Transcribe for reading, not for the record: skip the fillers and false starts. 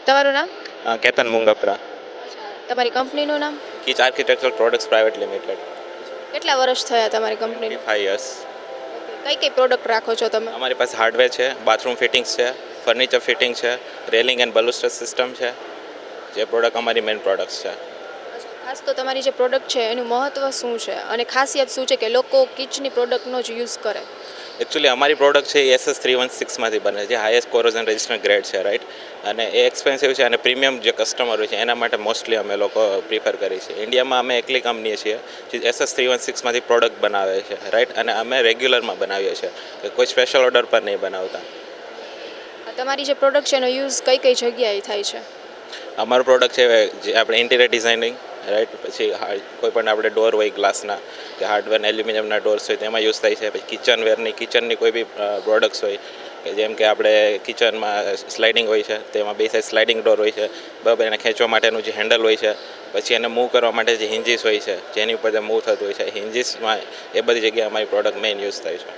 તમારું નામ? કેતન મુંગપરા. તમારી કંપનીનું નામ? કીચ આર્કિટેક્ચરલ પ્રોડક્ટ્સ પ્રાઇવેટ લિમિટેડ. કેટલા વર્ષ થયા તમારી કંપનીને? 5 યર્સ. કઈ કઈ પ્રોડક્ટ રાખો છો તમે? અમારી પાસે હાર્ડવેર છે, બાથરૂમ ફિટિંગ્સ છે, ફર્નિચર ફિટિંગ છે, રેલિંગ એન્ડ બલુસ્ટર સિસ્ટમ છે, જે પ્રોડક્ટ અમારી મેઇન પ્રોડક્ટ્સ છે. ખાસ તો તમારી જે પ્રોડક્ટ છે એનું મહત્ત્વ શું છે અને ખાસિયત શું છે કે લોકો કિચની પ્રોડક્ટનો જ યુઝ કરે? એકચ્યુઅલી અમારી પ્રોડક્ટ છે એ SS316માંથી બને છે, હાઈએસ્ટ કોરોઝન રેઝિસ્ટન્ટ ગ્રેડ છે, રાઈટ. અને એ એક્સપેન્સિવ છે અને પ્રીમિયમ જે કસ્ટમર હોય છે એના માટે મોસ્ટલી અમે લોકો પ્રિફર કરીએ છીએ. ઇન્ડિયામાં અમે એકલી કંપની છીએ જે SS316માંથી પ્રોડક્ટ બનાવે છે, રાઈટ. અને અમે રેગ્યુલરમાં બનાવીએ છીએ, કોઈ સ્પેશિયલ ઓર્ડર પર નહીં બનાવતા. તમારી જે પ્રોડક્ટ છે એનો યુઝ કઈ કઈ જગ્યાએ થાય છે? અમારું પ્રોડક્ટ છે જે આપણે ઇન્ટિરિયર ડિઝાઇનિંગ, રાઈટ. પછી કોઈ પણ આપણે ડોર હોય ગ્લાસના કે હાર્ડવેર એલ્યુમિનિયમના ડોર્સ હોય તેમાં યુઝ થાય છે. પછી કિચનની કોઈ બી પ્રોડક્ટ્સ હોય કે જેમ કે આપણે કિચનમાં સ્લાઇડિંગ હોય છે તેમાં બે સાઈડ સ્લાઇડિંગ ડોર હોય છે, બરાબર. એને ખેંચવા માટેનું જે હેન્ડલ હોય છે, પછી એને મૂવ કરવા માટે જે હિન્જીસ હોય છે જેની ઉપર જે મૂવ થતું હોય છે, હિન્જીસમાં એ બધી જગ્યાએ અમારી પ્રોડક્ટ મેઇન યુઝ થાય છે.